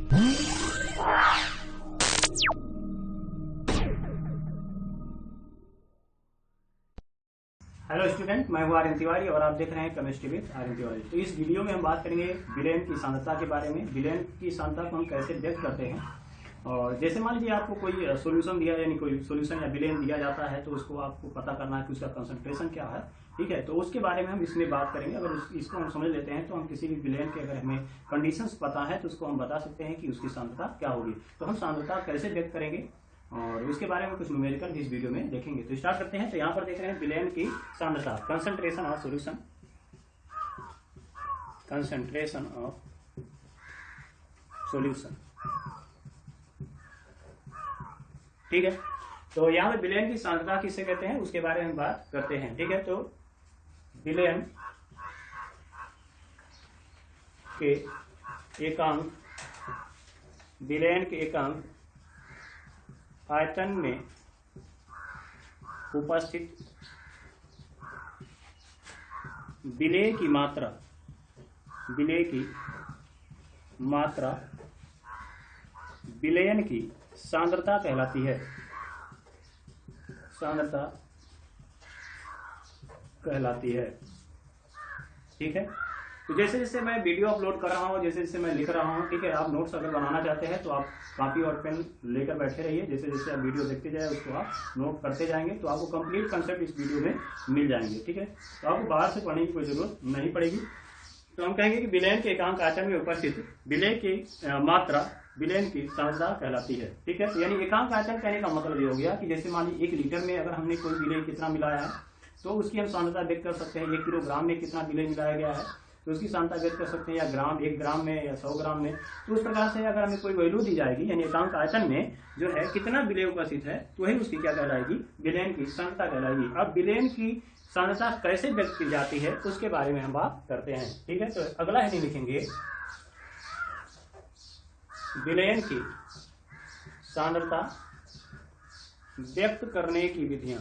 Hello student, मैं हूँ आर्यन तिवारी और आप देख रहे हैं केमिस्ट्री विद आर्यन तिवारी। तो इस वीडियो में हम बात करेंगे विलेन की सांद्रता के बारे में। विलेन की सांद्रता को हम कैसे व्यक्त करते हैं, और जैसे मान लीजिए आपको कोई सॉल्यूशन दिया, यानी कोई सॉल्यूशन या विलेन दिया जाता है, तो उसको आपको पता करना है कि उसका कंसंट्रेशन क्या है। ठीक है, तो उसके बारे में हम इसमें बात करेंगे। अगर इसको हम समझ लेते हैं तो हम किसी भी विलेन के अगर हमें कंडीशंस पता है तो उसको हम बता सकते हैं कि उसकी सांद्रता क्या होगी। तो हम सांद्रता कैसे व्यक्त करेंगे और उसके बारे में कुछ न्यूमेरिकल भी इस वीडियो में देखेंगे। तो स्टार्ट करते हैं। तो यहाँ पर देख रहे हैं विलेन की सांद्रता, concentration of solution, concentration of solution. ठीक है, तो यहाँ पे विलेन की सांद्रता किसे कहते हैं उसके बारे में बात करते हैं। ठीक है, तो विलेन के एकांक, विलेन के एकांक आयतन में उपस्थित विलेय की मात्रा, विलेय की मात्रा विलयन की सांद्रता कहलाती है, सांद्रता कहलाती है। ठीक है, तो जैसे जैसे मैं वीडियो अपलोड कर रहा हूँ, जैसे जैसे मैं लिख रहा हूँ, ठीक है, आप नोट्स अगर बनाना चाहते हैं तो आप कॉपी और पेन लेकर बैठे रहिए। जैसे जैसे आप वीडियो देखते जाए उसको आप नोट करते जाएंगे तो आपको कंप्लीट कंसेप्ट इस वीडियो में मिल जाएंगे। ठीक है, तो आपको बाहर से पढ़ने की कोई जरूरत नहीं पड़ेगी। तो हम कहेंगे कि विलेन के एकांक आयतन में उपस्थित विलेय की मात्रा विलेन की सांद्रता कहलाती है। ठीक है, तो यानी एकांक आयतन कहने का मतलब ये हो गया कि जैसे मान लीजिए 1 लीटर में अगर हमने कोई विलेय कितना मिलाया है तो उसकी हम सांद्रता व्यक्त कर सकते हैं। 1 किलोग्राम में कितना विलेय मिलाया गया है तो उसकी सांद्रता व्यक्त कर सकते हैं, या ग्राम, 1 ग्राम में या 100 ग्राम में। तो उस प्रकार से अगर हमें कोई वैल्यू दी जाएगी, यानी एकांक आयतन में जो है कितना विलेय उपस्थित है, तो वही उसकी क्या कहलाएगी, विलेन की सांद्रता कहलाएगी। अब विलेन की सांद्रता कैसे व्यक्त की जाती है उसके बारे में हम बात करते हैं। ठीक है, तो अगला हेडिंग लिखेंगे विलेन की सांद्रता व्यक्त करने की विधियां,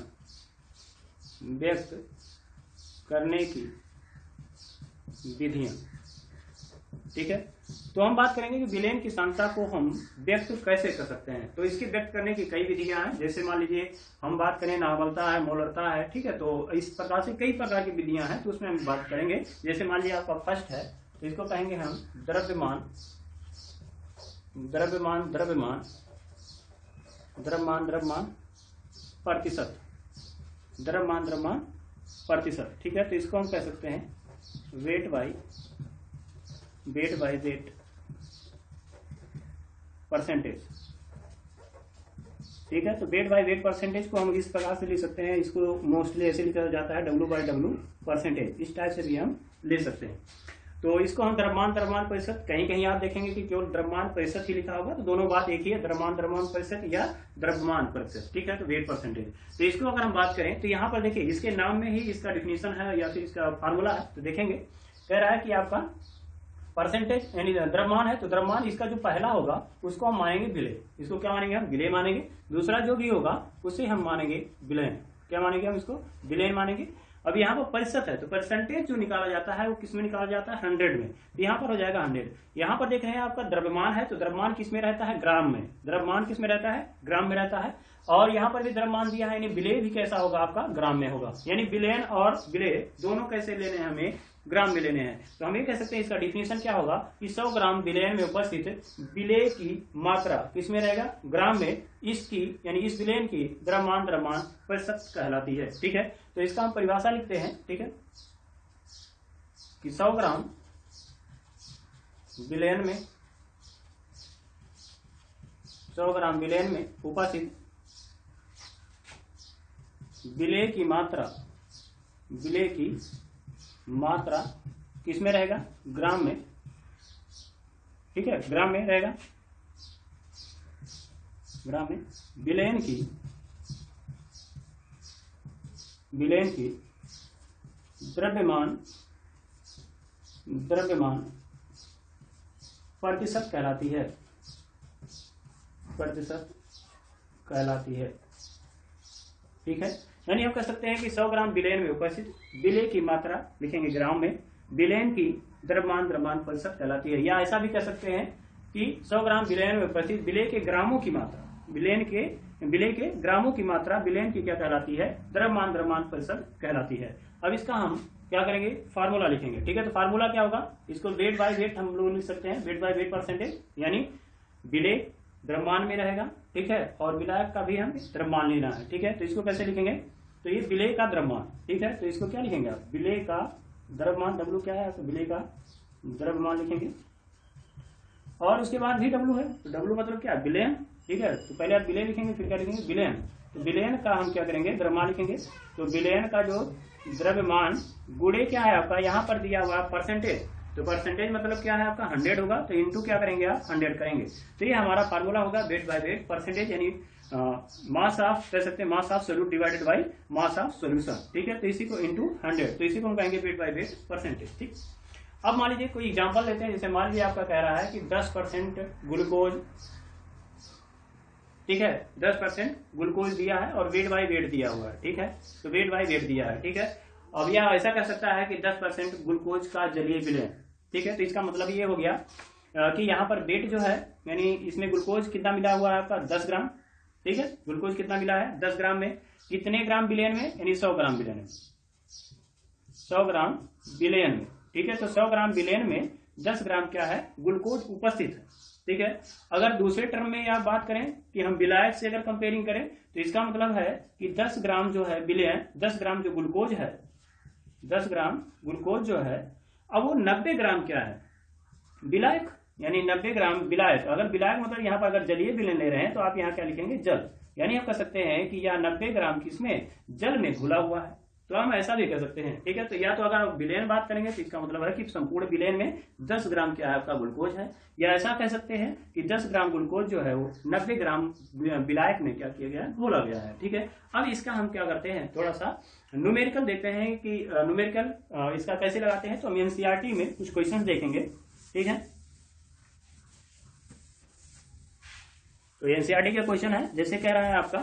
व्यक्त करने की विधियां। ठीक है, तो हम बात करेंगे कि विलेन की सांद्रता को हम व्यक्त कैसे कर सकते हैं। तो इसकी व्यक्त करने की कई विधियां हैं। जैसे मान लीजिए हम बात करें नॉर्मलता है, मोलरता है। ठीक है, तो इस प्रकार से कई प्रकार की विधियां हैं, तो उसमें हम बात करेंगे। जैसे मान लीजिए आपका फर्स्ट है तो इसको कहेंगे हम द्रव्यमान, द्रव्यमान, द्रव्यमान, द्रव्यमान, द्रव्यमान प्रतिशत, द्रव्यमान, द्रव्यमान प्रतिशत। ठीक है, तो इसको हम कह सकते हैं वेट बाई वेट परसेंटेज। ठीक है, तो वेट बाई वेट परसेंटेज को हम इस प्रकार से ले सकते हैं। इसको मोस्टली ऐसे लिखा जाता है W/W परसेंटेज, इस टाइप से भी हम ले सकते हैं। तो इसको हम द्रव्यमान, द्रव्यमान प्रतिशत, कहीं कहीं आप देखेंगे कि केवल द्रव्यमान प्रतिशत ही लिखा होगा, तो दोनों बात एक ही है, द्रव्यमान, द्रव्यमान प्रतिशत या द्रव्यमान प्रतिशत। ठीक है, तो वेट परसेंटेज। तो इसको अगर हम बात करें तो यहाँ पर देखिए इसके नाम में ही इसका डिफिनीशन है या फिर इसका फार्मूला है। तो देखेंगे कह रहा है कि आपका परसेंटेज यानी द्रव्यमान है, तो द्रव्यमान इसका जो पहला होगा उसको हम मानेंगे विलेय। इसको क्या मानेंगे हम, विलेय मानेंगे। दूसरा जो भी होगा उसे हम मानेंगे विलेन। क्या मानेंगे हम, इसको विलेन मानेंगे। अब यहाँ पर प्रतिशत है तो परसेंटेज जो निकाला जाता है वो किसमें निकाला जाता है, 100 में। तो यहाँ पर हो जाएगा 100। यहाँ पर देख रहे हैं आपका द्रव्यमान है तो द्रव्यमान किसमें रहता है, ग्राम में। द्रव्यमान किसमें रहता है, ग्राम में रहता है। और यहाँ पर भी द्रव्यमान दिया है, यानी विलेय भी कैसा होगा आपका, ग्राम में होगा। यानी विलेन और विलेय दोनों कैसे लेने हैं, हमें ग्राम में लेने हैं। तो हम ये कह सकते हैं इसका डिफिनेशन क्या होगा कि 100 ग्राम विलेन में उपस्थित विलेय की मात्रा किसमें रहेगा, ग्राम में। इसकी यानी इस विलेन की द्रव्यमान, द्रव्यमान प्रतिशत कहलाती है। ठीक है, तो इसका हम परिभाषा लिखते हैं। ठीक है, कि 100 ग्राम विलेन में, 100 ग्राम विलेन में उपस्थित विलेय की मात्रा, विलेय की मात्रा किसमें रहेगा, ग्राम में। ठीक है, ग्राम में रहेगा, ग्राम में। विलेन की, विलेन की द्रव्यमान, द्रव्यमान प्रतिशत कहलाती है, प्रतिशत कहलाती है। ठीक है, यानी हम कह सकते हैं कि 100 ग्राम विलेन में उपस्थित विलेय की मात्रा लिखेंगे ग्राम में, विलेन की द्रव्यमान, द्रव्यमान प्रतिशत कहलाती है। या ऐसा भी कह सकते हैं कि 100 ग्राम विलयन में प्रति विलेय के ग्रामों की मात्रा, विलेय के ग्रामों की मात्रा विलयन की क्या कहलाती है, द्रव्यमान प्रतिशत कहलाती है। अब इसका हम क्या करेंगे, फार्मूला लिखेंगे। ठीक है, तो फार्मूला क्या होगा, इसको वेट बाय वेट हम लोग लिख सकते हैं, वेट बाय वेट परसेंटेज, यानी विलेय द्रव्यमान में रहेगा। ठीक है, और विलायक का भी हम द्रव्यमान लेना है। ठीक है, तो इसको कैसे लिखेंगे, तो ये विलेय का द्रव्यमान। ठीक है, तो इसको क्या लिखेंगे आप, विलेय का द्रव्यमान, डब्ल्यू क्या है, तो विलेय का द्रव्यमान लिखेंगे, और उसके बाद भी डब्ल्यू है, तो डब्ल्यू मतलब क्या, विलयन। ठीक है, तो पहले आप विलेय लिखेंगे, फिर क्या लिखेंगे, विलयन। तो विलयन का हम क्या करेंगे, द्रव्यमान लिखेंगे। तो विलयन का जो द्रव्यमान गुणे क्या है आपका, यहाँ पर दिया हुआ परसेंटेज, तो परसेंटेज मतलब क्या है आपका 100 होगा, तो इंटू क्या करेंगे आप 100 करेंगे। तो ये हमारा फार्मूला होगा वेट बाय वेट परसेंटेज, यानी मास ऑफ कह सकते हैं, mass of solute divided by mass of solution. ठीक है, तो इसी को इंटू 100, तो इसी को हम कहेंगे वेट बाय वेट परसेंटेज। ठीक, अब मान लीजिए कोई एग्जांपल लेते हैं, जैसे मान लीजिए आपका कह रहा है कि 10% ग्लूकोज, ठीक है, 10% ग्लूकोज दिया है और वेट बाय वेट दिया हुआ है। ठीक है, तो वेट बाय वेट दिया है। ठीक है, अब यह ऐसा कह सकता है कि 10% ग्लूकोज का जलीय विलयन। ठीक है, तो इसका मतलब ये हो गया कि यहाँ पर वेट जो है, यानी इसमें ग्लूकोज कितना मिला हुआ है आपका 10 ग्राम। ठीक है, ग्लूकोज कितना मिला है 10 ग्राम में, कितने ग्राम विलयन में, यानी 100 ग्राम विलयन में, 100 ग्राम विलयन में। ठीक है, तो 100 ग्राम विलयन में 10 ग्राम क्या है, ग्लूकोज उपस्थित है। ठीक है, अगर दूसरे टर्म में आप बात करें कि हम विलायक से अगर कंपेयरिंग करें, तो इसका मतलब है कि 10 ग्राम जो है विलयन, 10 ग्राम जो ग्लूकोज है, 10 ग्राम ग्लूकोज जो है, अब वो 90 ग्राम क्या है, विलायक, यानी 90 ग्राम विलायक। अगर विलायक मतलब यहाँ पर अगर जलीय विलयन ले रहे हैं, तो आप यहाँ क्या लिखेंगे, जल, यानी आप कह सकते हैं कि यह 90 ग्राम किसमें, जल में घुला हुआ है। तो हम ऐसा भी कह सकते हैं। ठीक है, तो या तो अगर आप विलयन बात करेंगे तो इसका मतलब है कि संपूर्ण विलयन में 10 ग्राम क्या है आपका ग्लूकोज है, या ऐसा कह सकते हैं कि 10 ग्राम ग्लूकोज जो है वो 90 ग्राम विलायक में क्या किया गया, घोला गया है। ठीक है, अब इसका हम क्या करते हैं, थोड़ा सा न्यूमेरिकल देखते हैं कि न्यूमेरिकल इसका कैसे लगाते हैं। तो हम एनसीईआरटी में कुछ क्वेश्चन देखेंगे। ठीक है, तो एनसीईआरटी का क्वेश्चन है, जैसे कह रहा है आपका,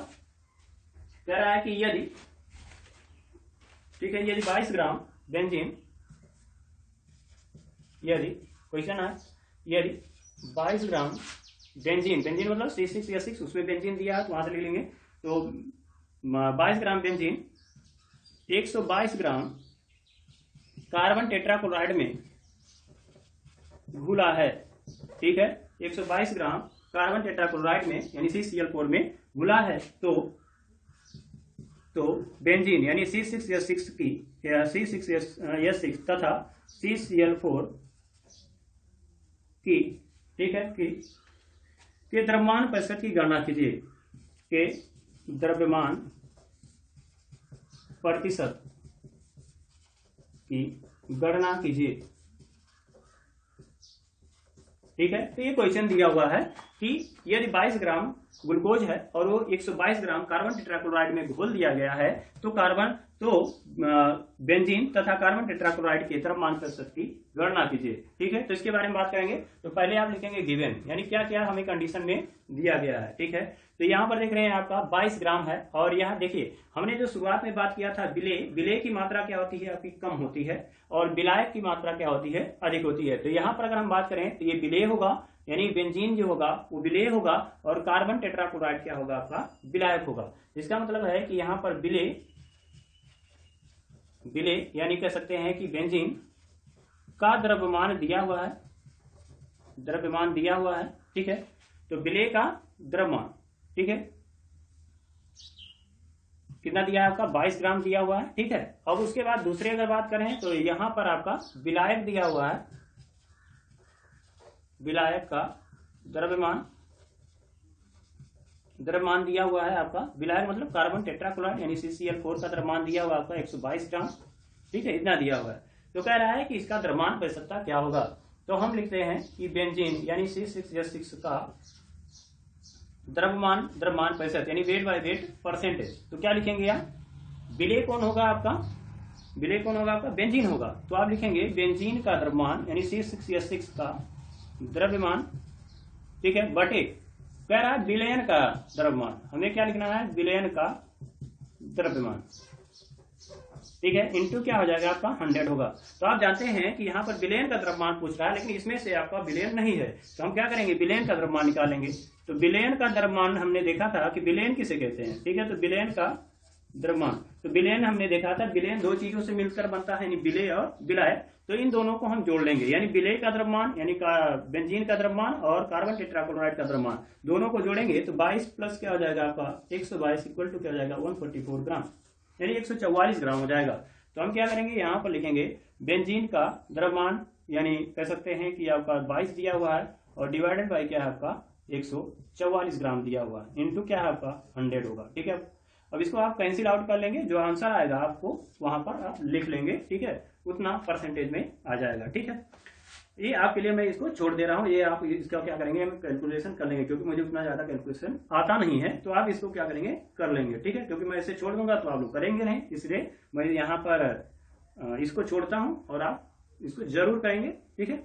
कह रहा है कि यदि, ठीक है, यदि 22 ग्राम बेंजीन, यदि क्वेश्चन है, यदि 22 ग्राम बेंजीन, बेंजीन मतलब C6H6, उसमें बेंजीन दिया है तो वहां से ले लेंगे। तो 22 gram benzene 122 gram carbon tetrachloride में घुला है। ठीक है, 122 ग्राम कार्बन टेट्राक्लोराइड में, यानी CCl4 में घुला है। तो बेंजीन यानी C6H6 की, C6H6 तथा CCl4 की, ठीक है, के द्रव्यमान प्रतिशत की गणना कीजिए, के द्रव्यमान प्रतिशत की गणना कीजिए। ठीक है, तो ये क्वेश्चन दिया हुआ है कि यदि 22 ग्राम ग्लूकोज है और वो 122 ग्राम कार्बन टेट्राक्लोराइड में घोल दिया गया है, तो बेंजीन तथा कार्बन टेट्राक्लोराइड के द्रव्यमान प्रतिशत की गणना कीजिए। ठीक है, तो इसके बारे में बात करेंगे। तो पहले आप लिखेंगे गिवन, यानी क्या क्या हमें कंडीशन में दिया गया है। ठीक है, तो यहाँ पर देख रहे हैं आपका 22 ग्राम है, और यहाँ देखिए हमने जो शुरुआत में बात किया था विलेय की मात्रा क्या होती है आपकी, कम होती है, और विलायक की मात्रा क्या होती है, अधिक होती है। तो यहाँ पर अगर हम बात करें तो ये विलेय होगा, यानी बेंजीन जो होगा वो विलेय होगा, और कार्बन टेट्राक्लोराइड क्या होगा आपका, विलायक होगा। इसका मतलब है कि यहाँ पर विलेय यानी कह सकते हैं कि बेंजीन का द्रव्यमान दिया हुआ है, द्रव्यमान दिया हुआ है। ठीक है, तो विलेय का द्रव्यमान, ठीक है, कितना दिया है आपका, 22 ग्राम दिया हुआ है। ठीक है, अब उसके बाद दूसरे अगर बात करें तो यहां पर आपका विलायक दिया हुआ है, विलायक का द्रव्यमान दिया हुआ है आपका, विलायक मतलब कार्बन टेट्राक्लोराइड यानी CCl4 का द्रव्यमान दिया हुआ आपका 122 ग्राम। ठीक है, इतना दिया हुआ है। तो कह रहा है कि इसका द्रव्यमान प्रतिशत क्या होगा। तो हम लिखते हैं कि बेंजीन यानी C6H6 का द्रव्यमान प्रतिशत यानी वेट बाय वेट परसेंटेज। तो क्या लिखेंगे आप, विलेय कौन होगा आपका, विलेय कौन होगा आपका, बेंजीन होगा। तो आप लिखेंगे बेंजीन का द्रव्यमान यानी C6H6 का द्रव्यमान, ठीक है, बटे कह रहा है विलयन का द्रव्यमान। हमें क्या लिखना है, विलयन का द्रव्यमान। ठीक है, इंटू क्या हो जाएगा आपका 100 होगा। तो आप जानते हैं कि यहाँ पर बिलियन का द्रव्यमान पूछ रहा है, लेकिन इसमें से आपका बिलियन नहीं है, तो हम क्या करेंगे, बिलियन का द्रव्यमान निकालेंगे। तो बिलियन का द्रव्यमान हमने देखा था कि बिलियन किसे कहते हैं, ठीक है, तो बिलियन का द्रव्यमान, तो बिलियन हमने देखा था, बिलियन दो चीजों से मिलकर बनता है, यानी विलेय और विलाय। तो इन दोनों को हम जोड़ लेंगे, यानी विलेय का द्रव्यमान यानी बेंजीन का द्रव्यमान और कार्बन टेट्राक्लोराइड का द्रव्यमान, दोनों को जोड़ेंगे तो 22 प्लस क्या हो जाएगा आपका 122 इक्वल टू क्या हो जाएगा 144 ग्राम, यानी 144 ग्राम हो जाएगा। तो हम क्या करेंगे, यहाँ पर लिखेंगे बेंजीन का द्रव्यमान, यानी कह सकते हैं कि आपका 22 दिया हुआ है और डिवाइडेड बाई क्या है आपका 144 ग्राम दिया हुआ है, इंटू क्या है आपका 100 होगा। ठीक है, अब इसको आप कैंसिल आउट कर लेंगे, जो आंसर आएगा आपको वहां पर आप लिख लेंगे, ठीक है, उतना परसेंटेज में आ जाएगा। ठीक है, ये आपके लिए मैं इसको छोड़ दे रहा हूँ, ये आप इसका क्या करेंगे, कैलकुलेशन कर लेंगे, क्योंकि मुझे उतना ज्यादा कैलकुलेशन आता नहीं है, तो आप इसको क्या करेंगे, कर लेंगे। ठीक है, क्योंकि मैं इसे छोड़ दूंगा तो आप लोग करेंगे नहीं, इसलिए मैं यहाँ पर इसको छोड़ता हूँ और आप इसको जरूर करेंगे। ठीक है,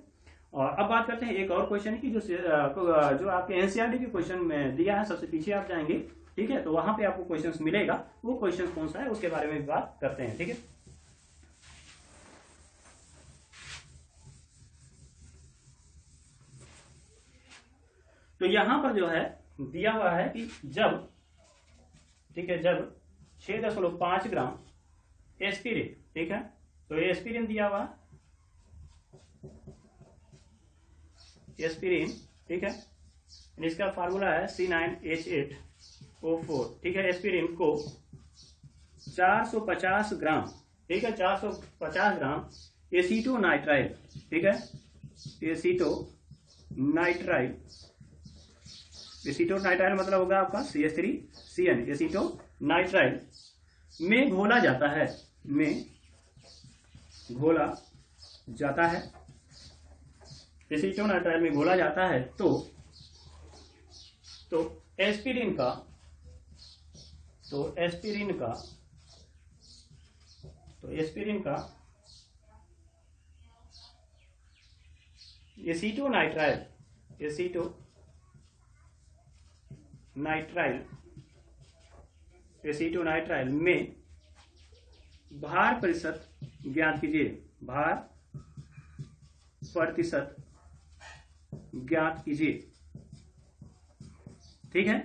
और अब बात करते हैं एक और क्वेश्चन की, जो आपके एनसीईआरटी के क्वेश्चन में दिया है, सबसे पीछे आप जाएंगे, ठीक है, तो वहां पे आपको क्वेश्चंस मिलेगा, वो क्वेश्चन कौन सा है उसके बारे में भी बात करते हैं। ठीक है, तो यहां पर जो है दिया हुआ है कि जब, ठीक है, जब 6.5 ग्राम एस्पिरिन, ठीक है, तो एस्पिरिन दिया हुआ एस्पिरिन, ठीक है, इसका फार्मूला है C9H8O4, ठीक है, एस्पिरिन को 450 ग्राम, ठीक है, 450 ग्राम एसीटोनाइट्राइल, ठीक है, एसीटोनाइट्राइल, एसीटोनाइट्राइल मतलब होगा आपका CH3CN, एसीटोनाइट्राइल में घोला जाता है, में घोला जाता है, एसीटोनाइट्राइल में घोला जाता है, तो एस्पिरिन का, एसीटोनाइट्राइल में भार प्रतिशत ज्ञात कीजिए, भार प्रतिशत ज्ञात कीजिए। ठीक है,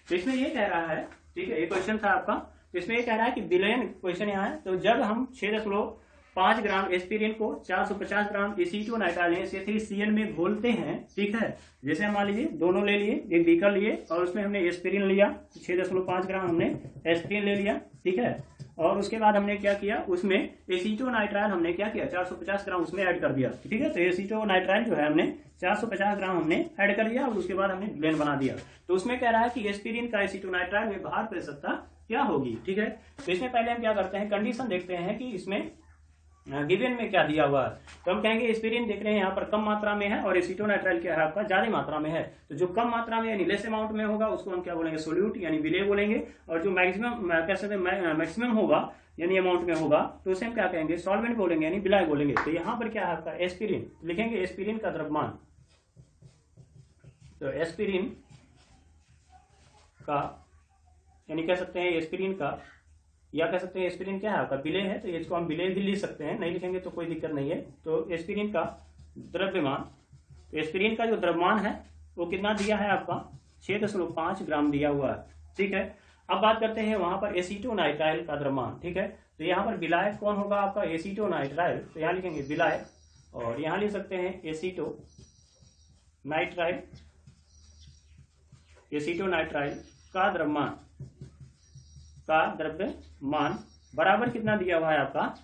तो इसमें ये कह रहा है, ठीक है, ये क्वेश्चन था आपका, तो इसमें ये कह रहा है कि बिलियन क्वेश्चन यहाँ है, तो जब हम 6.5 ग्राम एस्पिरिन को 450 ग्राम एसीटोनाइट्राइल CH3CN में घोलते हैं, ठीक है, जैसे हम मान लीजिए दोनों ले लिए, एक बीकर लिए और उसमें हमने एस्पिरिन लिया, 6.5 ग्राम हमने एस्पिरिन ले लिया, ठीक है, और उसके बाद हमने क्या किया, उसमें एसीटोनाइट्राइल हमने क्या किया 450 ग्राम उसमें ऐड कर दिया, ठीक है, तो एसीटोनाइट्राइल जो है हमने 450 ग्राम हमने ऐड कर दिया और उसके बाद हमने ब्लेंड बना दिया। तो उसमें कह रहा है कि एस्पिरिन का एसीटोनाइट्राइल में भार प्रतिशतता क्या होगी। ठीक है, तो इसमें पहले हम क्या करते हैं, कंडीशन देखते हैं कि इसमें गिवन में क्या दिया हुआ है, तो हम कहेंगे एस्पिरिन देख रहे हैं यहाँ पर कम मात्रा में है और एसीटोनाइट्राइल क्या है आपका ज्यादा मात्रा में है, तो जो कम मात्रा में यानी लेस अमाउंट में होगा उसको हम क्या बोलेंगे, सोल्यूट यानी विलेय बोलेंगे, और जो मैक्सिमम कह सकते हैं मैक्सिमम होगा यानी अमाउंट में होगा तो उसे हम क्या कहेंगे, सॉल्वेंट बोलेंगे यानी विलाय बोलेंगे। तो यहाँ पर क्या है आपका एस्पिरिन, लिखेंगे एस्पिरिन का द्रव्यमान, तो एस्पिरिन का यानी कह सकते हैं एस्पिरिन का, या कह सकते हैं एस्पिरिन क्या है आपका विलेय है, तो इसको हम विलेय भी लिख सकते हैं, नहीं लिखेंगे तो कोई दिक्कत नहीं है। तो एस्पिरिन का द्रव्यमान, तो एस्पिरिन का जो द्रव्यमान है वो कितना दिया है आपका 6.5 ग्राम दिया हुआ है। ठीक है, अब बात करते हैं वहां पर एसीटोनाइट्राइल का द्रव्यमान। ठीक है, तो यहाँ पर विलायक कौन होगा आपका एसीटोनाइट्राइल, तो यहाँ लिखेंगे विलायक, और यहाँ लिख सकते हैं एसीटोनाइट्राइल, एसीटोनाइट्राइल का द्रव्यमान बराबर कितना दिया हुआ है आपका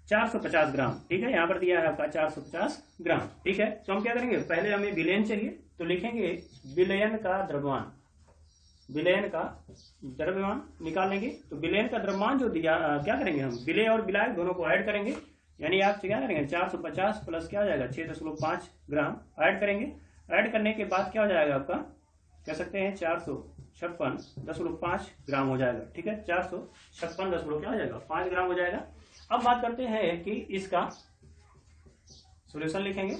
450 ग्राम। ठीक है, यहाँ पर दिया है आपका 450 ग्राम। ठीक है, तो हम क्या करेंगे, पहले हमें विलयन चाहिए तो लिखेंगे विलयन का द्रव्यमान, विलयन का द्रव्यमान निकालेंगे। तो विलयन का द्रव्यमान जो दिया क्या करेंगे हम, विलेय और विलायक दोनों को ऐड करेंगे, यानी आप क्या करेंगे 450 प्लस क्या हो जाएगा 6.5 ग्राम ऐड करेंगे। ऐड करने के बाद क्या हो जाएगा आपका, कह सकते हैं 456.5 ग्राम हो जाएगा। ठीक है, 456 क्या हो जाएगा 5 ग्राम हो जाएगा। अब बात करते हैं कि इसका सॉल्यूशन लिखेंगे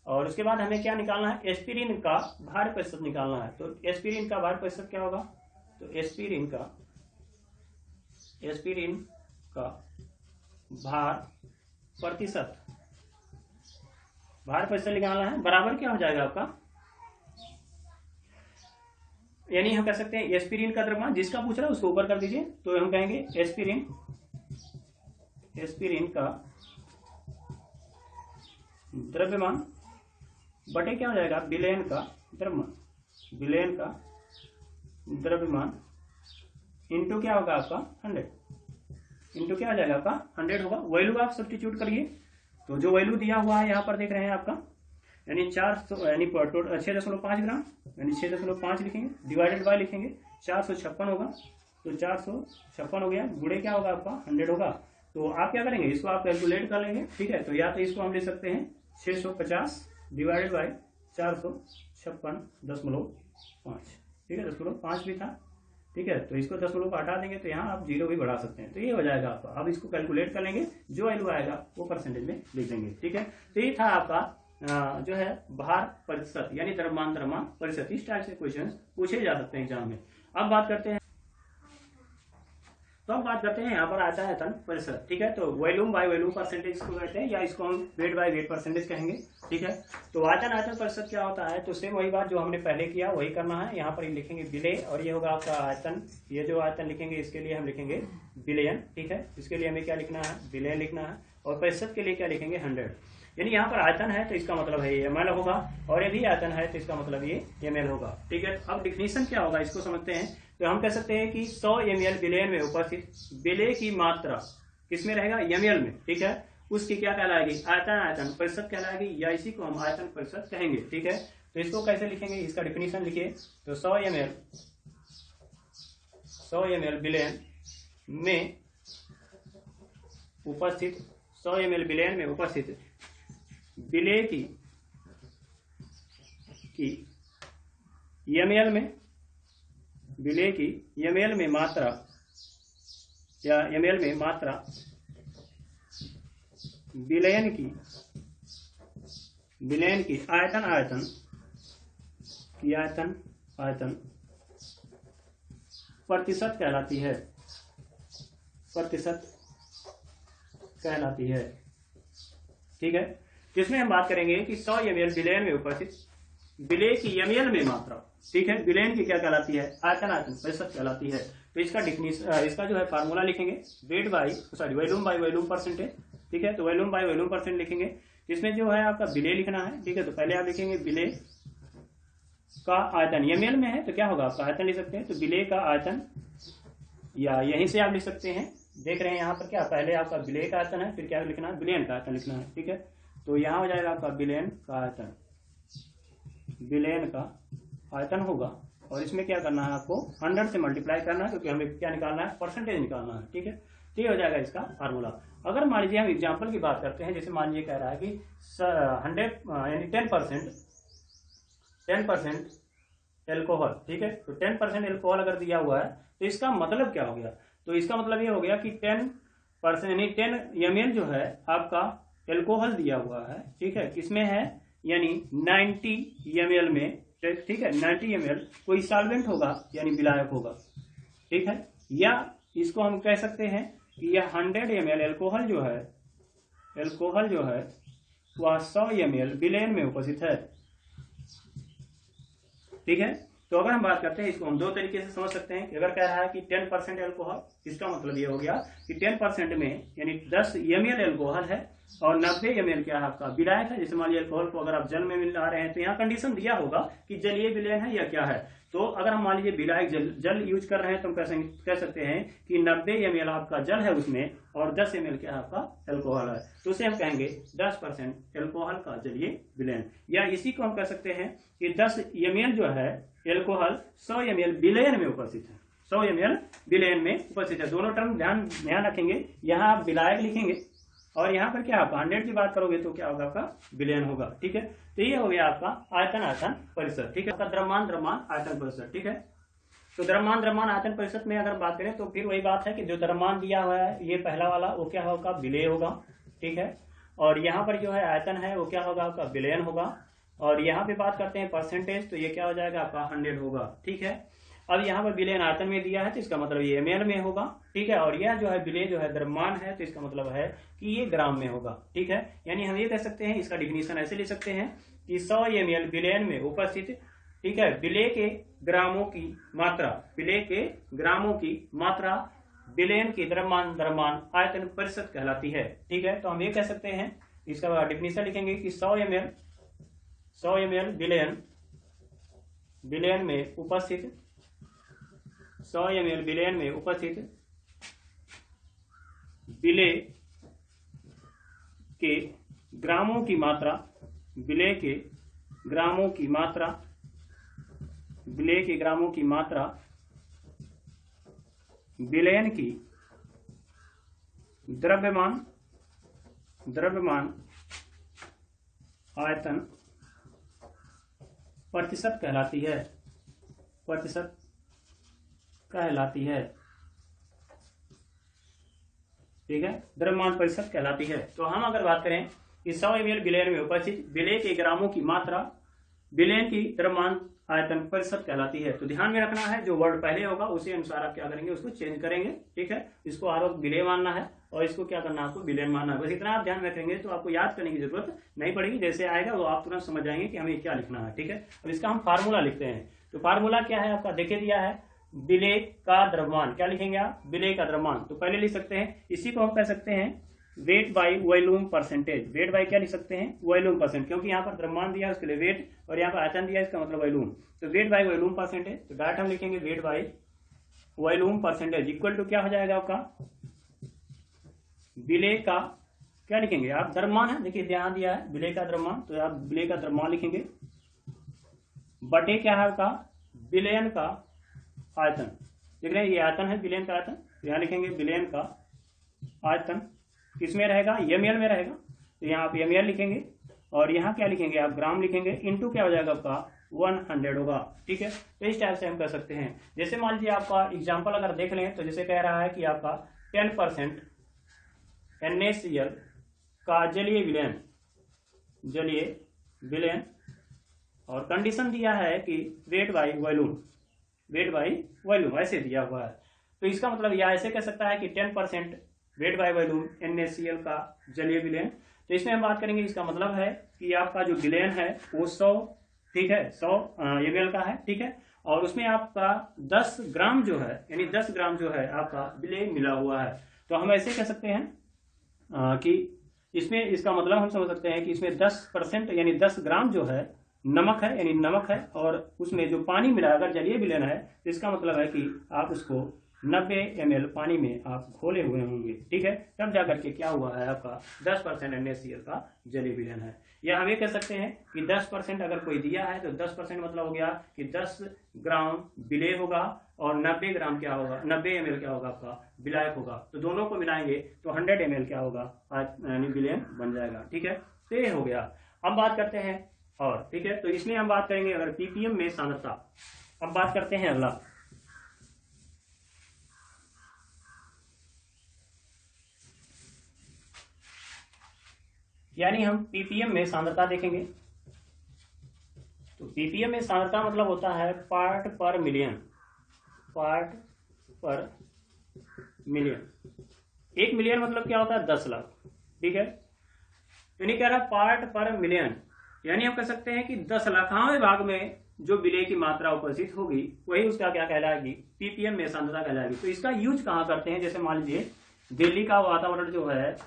और उसके बाद हमें क्या निकालना है, एस्पिरिन का भार प्रतिशत निकालना है। तो एस्पिरिन का भार प्रतिशत क्या होगा, तो एस्पिरिन का एस्पिरिन का भार प्रतिशत, भार प्रतिशत निकालना है, बराबर क्या हो जाएगा आपका, यानी हम कह सकते हैं एस्पिरिन का द्रव्यमान, जिसका पूछ रहा है उसको ऊपर कर दीजिए, तो हम कहेंगे एस्पिरिन का द्रव्यमान बटे क्या हो जाएगा, विलयन का द्रव्यमान, विलयन का द्रव्यमान इंटू क्या होगा आपका 100, इंटू क्या आ जाएगा आपका 100 होगा। वैल्यू आप सब्स्टिट्यूट करिए, तो जो वैल्यू दिया हुआ है यहाँ पर देख रहे हैं आपका, यानी 6.5 ग्राम, यानी 6.5 लिखेंगे, डिवाइडेड बाय लिखेंगे 456 होगा, तो 456 हो गया, गुणे क्या होगा आपका 100 होगा। तो आप क्या करेंगे, इसको आप कैलकुलेट कर लेंगे, ठीक है। तो या तो इसको हम ले सकते हैं 650 डिवाइडेड बाय 456.5, ठीक है, 0.5 भी था, ठीक है। तो इसको 10 को हटा देंगे तो यहाँ आप 0 भी बढ़ा सकते हैं, तो ये हो जाएगा आपका। अब इसको कैलकुलेट कर लेंगे, जो वैल्यू आएगा वो परसेंटेज में लिख देंगे, ठीक है। तो ये था आपका जो है भार प्रतिशत, यानी द्रव्यमान प्रतिशत। इस टाइप से क्वेश्चन पूछे जा सकते हैं एग्जाम में। अब बात करते हैं यहाँ पर आता है आयतन प्रतिशत, ठीक है। तो वॉल्यूम बाय वॉल्यूम परसेंटेज को कहते हैं, या इसको हम वेट बाय वेट परसेंटेज कहेंगे, ठीक है। तो आयतन प्रतिशत क्या होता है, तो सेम वही बात जो हमने पहले किया वही करना है। यहाँ पर लिखेंगे विलय, और ये होगा आपका आयतन, ये जो आयतन लिखेंगे इसके लिए हम लिखेंगे विलयन, ठीक है। इसके लिए हमें क्या लिखना है, विलयन लिखना है, और प्रतिशत के लिए क्या लिखेंगे 100। यानी यहाँ पर आयतन है तो इसका मतलब है ये ml होगा, और ये भी आयतन है तो इसका मतलब ये ml होगा, ठीक है। अब डिफिनीशन क्या होगा इसको समझते हैं। तो हम कह सकते हैं कि 100 ml विलयन में उपस्थित विलय की मात्रा किसमें रहेगा, ml में, ठीक है। उसकी क्या कहलाएगी, आयतन प्रतिशत कहलाएगी, या इसी को हम आयतन प्रतिशत कहेंगे, ठीक है। तो इसको कैसे लिखेंगे, इसका डिफिनीशन लिखिए। तो 100 ml विलयन में उपस्थित, 100 ml विलयन में उपस्थित विलय की ml में, विलय की ml में मात्रा, या ml में मात्रा विलयन की आयतन प्रतिशत कहलाती है, ठीक है। जिसमें हम बात करेंगे कि 100 ml विलयन में उपस्थित विलय की ml में मात्रा, ठीक है, विलयन की क्या कहलाती है, आयतन प्रतिशत कहलाती है। तो इसका डिफिनीशन, इसका जो है फार्मूला लिखेंगे, वॉल्यूम बाय वॉल्यूम परसेंटेज, ठीक है। तो वॉल्यूम बाय वॉल्यूम परसेंट लिखेंगे, जिसमें जो है आपका विलय लिखना है, ठीक है। तो पहले आप लिखेंगे विलय का आयतन, ml में है तो क्या होगा आपका आयतन लिख सकते हैं, तो विलय का आयतन, या यहीं से आप लिख सकते हैं, देख रहे हैं यहाँ पर क्या, पहले आपका विलय का आयतन है, फिर क्या लिखना है, विलयन का आयतन लिखना है, ठीक है। तो यहाँ हो जाएगा आपका विलयन का आयतन होगा, और इसमें क्या करना है आपको 100 से मल्टीप्लाई करना है, क्योंकि हमें क्या निकालना है, परसेंटेज निकालना है, ठीक है। तो ये हो जाएगा इसका फार्मूला। अगर मान लीजिए हम एग्जाम्पल की बात करते हैं, जैसे मान लीजिए कह रहा है कि 100 यानी 10% एल्कोहल, ठीक है। तो 10% एल्कोहल अगर दिया हुआ है तो इसका मतलब क्या हो गया, तो इसका मतलब ये हो गया कि 10% यानी 10 ml जो है आपका एल्कोहल दिया हुआ है, ठीक है, किसमें है, यानी 90 ml में, ठीक है, 90 ml कोई सॉल्वेंट होगा, यानी विलायक होगा, ठीक है। या इसको हम कह सकते हैं कि यह 100 ml एल्कोहल जो है वह 100 ml विलयन में उपस्थित है, ठीक है। तो अगर हम बात करते हैं, इसको हम दो तरीके से समझ सकते हैं कि अगर कह रहा है कि 10% एल्कोहल, इसका मतलब ये हो गया कि 10% में यानी 10 ml एल्कोहल है, और 90 ml क्या है आपका विलायक है। जैसे मान लीजिए एल्कोहल को अगर आप जल में मिला रहे हैं, तो यहाँ कंडीशन दिया होगा कि जलीय विलयन है या क्या है। तो अगर हम मान लीजिए विलायक जल यूज कर रहे हैं, तो हम कह सकते हैं कि 90 ml आपका जल है उसमें, और 10 ml क्या है आपका एल्कोहल है, तो उसे हम कहेंगे 10% एल्कोहल का जलीय विलयन। या इसी को हम कह सकते हैं कि 10 ml जो है एल्कोहल 100 ml विलयन में उपस्थित है, 100 ml विलयन में उपस्थित है। दोनों टर्म ध्यान रखेंगे, यहाँ आप विलायक लिखेंगे, और यहाँ पर क्या आपका 100 की बात करोगे तो क्या होगा आपका विलयन होगा, ठीक है। तो ये हो गया आपका आयतन परिशत, ठीक है। आपका द्रव्यमान आयतन परिशत, ठीक है। तो द्रव्यमान आयतन परिशत में अगर बात करें तो फिर वही बात है कि जो द्रव्यमान दिया हुआ है ये पहला वाला, वो क्या होगा, विलय होगा, ठीक है। और यहाँ पर जो है आयतन है वो क्या होगा आपका विलयन होगा। और यहाँ पे बात करते हैं परसेंटेज, तो ये क्या हो जाएगा आपका 100 होगा, ठीक है। अब यहाँ पर बिलियन आयतन में दिया है तो इसका मतलब ये ml में होगा, ठीक है। और यह जो है बिले जो है द्रव्यमान है तो इसका मतलब है कि ये ग्राम में होगा, ठीक है। यानी हम ये कह सकते हैं, इसका डिफिनीशन ऐसे लिख सकते हैं कि 100 ml बिलियन में उपस्थित, ठीक है, बिले के ग्रामों की मात्रा, बिले के ग्रामों की मात्रा बिलियन की द्रव्यमान आयतन प्रतिशत कहलाती है, ठीक है। तो हम ये कह सकते हैं, इसका डिफिनीशन लिखेंगे कि 100 ml बिलियन में उपस्थित 100 ml बिलियन में उपस्थित बिले के ग्रामों की मात्रा, बिले के ग्रामों की मात्रा, बिले के ग्रामों की मात्रा बिलियन की द्रव्यमान आयतन प्रतिशत कहलाती है, प्रतिशत कहलाती है, ठीक है, द्रव्यमान प्रतिशत कहलाती है। तो हम अगर बात करें कि 100 ml बिलियन में उपस्थित बिले के ग्रामों की मात्रा बिलियन की द्रव्यमान आयतन प्रतिशत कहलाती है। तो ध्यान में रखना है, जो वर्ड पहले होगा उसी अनुसार आप क्या करेंगे, उसको चेंज करेंगे, ठीक है। इसको हर वक्त बिले मानना है और इसको क्या करना है, आपको बिलियन मानना है। बस इतना आप ध्यान रखेंगे तो आपको याद करने की जरूरत नहीं पड़ेगी, जैसे आएगा वो आप तुरंत समझ जाएंगे कि हमें क्या लिखना है, ठीक है। अब इसका हम फार्मूला लिखते हैं। तो फार्मूला क्या है आपका, देखे दिया है, बिले का द्रव्यमान, क्या लिखेंगे आप, बिले का द्रव्यमान। तो पहले लिख सकते हैं, इसी को हम कह सकते हैं wait by volume percentage. Weight by क्या लिख सकते हैं, वॉल्यूम परसेंट, क्योंकि यहाँ पर द्रव्यमान दिया है उसके लिए वेट और यहाँ पर आयतन दिया है, इसका मतलब वॉल्यूम। तो वेट बाई वॉल्यूम परसेंटेज, तो डायरेक्ट हम लिखेंगे weight by volume percentage equal to क्या हो जाएगा आपका, बिले का क्या लिखेंगे आप, द्रव्यमान है, देखिए ध्यान दिया है बिले का द्रव्यमान, तो आप बिले का द्रव्यमान लिखेंगे बटे क्या है आपका, बिलियन का आयतन। देख रहे हैं ये आयतन है, बिलियन का आयतन, तो यहाँ लिखेंगे बिलियन का आयतन किसमें रहेगा, ml में रहेगा, तो यहाँ आप ml लिखेंगे और यहाँ क्या लिखेंगे आप, ग्राम लिखेंगे, इनटू क्या हो जाएगा आपका 100 होगा, ठीक है। तो इस टाइप से हम कर सकते हैं। जैसे मान लीजिए आपका एग्जांपल अगर देख लें तो जैसे कह रहा है कि आपका 10% NaCl का जलीय विलयन और कंडीशन दिया है कि वेट बाई वॉल्यूम ऐसे दिया हुआ है। तो इसका मतलब यह ऐसे कह सकता है कि 10% वेट बाई वॉल्यूम NaCl का जलीय विलयन। तो इसमें हम बात करेंगे, इसका मतलब है कि आपका जो विलयन है वो 100, ठीक है, 100 ml का है, ठीक है। और उसमें आपका 10 ग्राम जो है, यानी 10 ग्राम जो है आपका विलयन मिला हुआ है। तो हम ऐसे कह सकते हैं कि इसमें, इसका मतलब हम समझ सकते हैं कि इसमें 10% यानी 10 ग्राम जो है नमक है, यानी नमक है, और उसमें जो पानी मिला अगर जलीय विलयन है तो इसका मतलब है कि आप उसको 90 ml पानी में आप घोले हुए होंगे, ठीक है, तब जाकर के क्या हुआ है आपका 10% NaCl का जलीय विलयन है। या हम ये कह सकते हैं कि 10% अगर कोई दिया है तो 10% मतलब हो गया कि 10 ग्राम विलेय होगा और 90 ग्राम क्या होगा, 90 ml क्या होगा आपका विलायक होगा। तो दोनों को मिलाएंगे तो 100 ml क्या होगा, यानी विलयन बन जाएगा, ठीक है। तो ये हो गया। अब बात करते हैं और, ठीक है, तो इसमें हम बात करेंगे अगर ppm में सांद्रता। अब बात करते हैं अगला, यानी हम ppm में सांद्रता देखेंगे। तो ppm में सांद्रता मतलब होता है पार्ट पर मिलियन, पार्ट पर मिलियन। 1 मिलियन मतलब क्या होता है, 10 लाख, ठीक है। तो नहीं कह रहा पार्ट पर मिलियन, यानी हम कह सकते हैं कि 10 लाखवें भाग में जो विलेय की मात्रा उपस्थित होगी वही उसका क्या कहलाएगी, ppm में सांद्रता कहलाएगी। तो इसका यूज कहाँ करते हैं, जैसे मान लीजिए दिल्ली का वातावरण जो है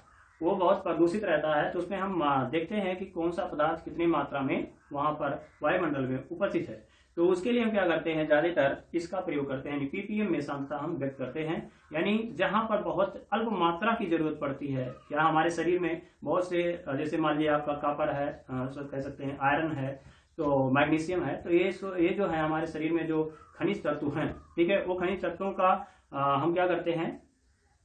वो बहुत प्रदूषित रहता है, तो उसमें हम देखते हैं कि कौन सा पदार्थ कितनी मात्रा में वहां पर वायुमंडल में उपस्थित है। तो उसके लिए हम क्या करते हैं, ज्यादातर इसका प्रयोग करते हैं, ppm में सांद्रता हम व्यक्त करते हैं। यानी जहां पर बहुत अल्प मात्रा की जरूरत पड़ती है, या हमारे शरीर में बहुत से, जैसे मान लीजिए आपका कॉपर है, कह सकते हैं आयरन है, तो मैग्नीशियम है, तो ये जो है हमारे शरीर में जो खनिज तत्व हैं, ठीक है, वो खनिज तत्वों का हम क्या करते हैं,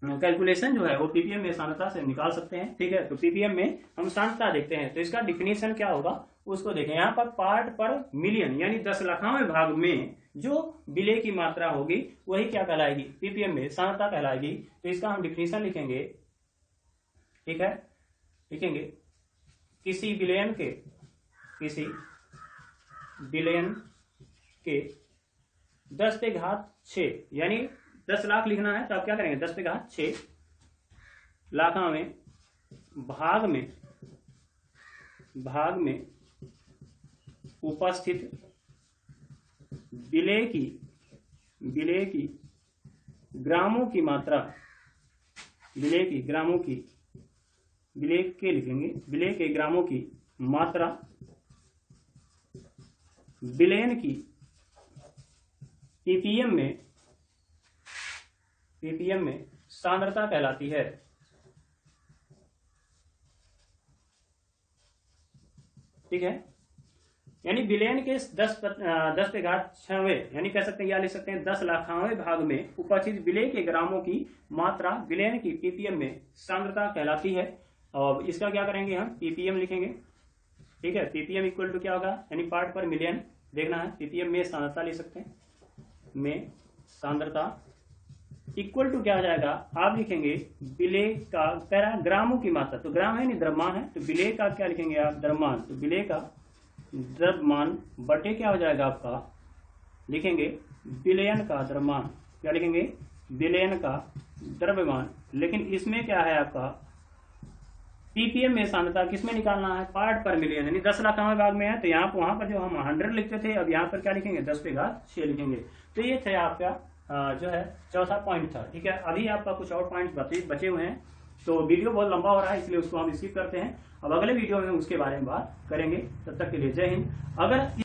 कैलकुलेशन जो है वो ppm में सांद्रता से निकाल सकते हैं, ठीक है। तो ppm में हम सांद्रता देखते हैं, तो इसका डिफिनीशन क्या होगा उसको देखें। यहाँ पर पार्ट पर मिलियन यानी 10 लाखवें भाग में जो विलेय की मात्रा होगी वही क्या कहलाएगी, ppm में सांद्रता कहलाएगी। तो इसका हम डिफिनीशन लिखेंगे, ठीक है, लिखेंगे किसी विलयन के 10 पे घात 6, यानी 10 लाख लिखना है तो आप क्या करेंगे, 10 पे घात 6 लाखा में भाग में उपस्थित विलेय की ग्रामों की मात्रा, विलेय के ग्रामों की मात्रा विलयन की पीपीएम में सांद्रता कहलाती है। ठीक है, यानी विलयन के 10 पे घात 6वें, यानी कह सकते हैं, या लिख सकते हैं 10 लाखावें भाग में उपस्थित विलेय के ग्रामों की मात्रा विलयन की पीपीएम में सांद्रता कहलाती है। और इसका क्या करेंगे, हम पीपीएम लिखेंगे। ठीक है, पीपीएम इक्वल टू क्या होगा, यानी पार्ट पर मिलियन देखना है, पीपीएम में सांद्रता लिख सकते हैं, में सांद्रता इक्वल टू क्या हो जाएगा, आप लिखेंगे विलेय का ग्रामों की मात्रा, तो ग्राम है नहीं द्रव्यमान है, तो विलेय का क्या लिखेंगे आप, द्रव्यमान, तो विलेय का द्रव्यमान बटे क्या हो जाएगा आपका, लिखेंगे विलयन का द्रव्यमान, क्या लिखेंगे, विलयन का द्रव्यमान। लेकिन इसमें क्या है आपका, पीपीएम में सांद्रता किसमें निकालना है, पार्ट पर मिलियन, यानी 10 लाखवें भाग में है, तो यहाँ वहां पर जो हम 100 लिखते थे, अब यहाँ पर क्या लिखेंगे, 10 पे घात 6 लिखेंगे। तो ये थे आपका जो है चौथा पॉइंट था। ठीक है, अभी आपका कुछ और पॉइंट बचे हुए हैं, तो वीडियो बहुत लंबा हो रहा है, इसलिए उसको हम स्किप करते हैं। अब अगले वीडियो में उसके बारे में बात करेंगे। तब तक के लिए जय हिंद। अगर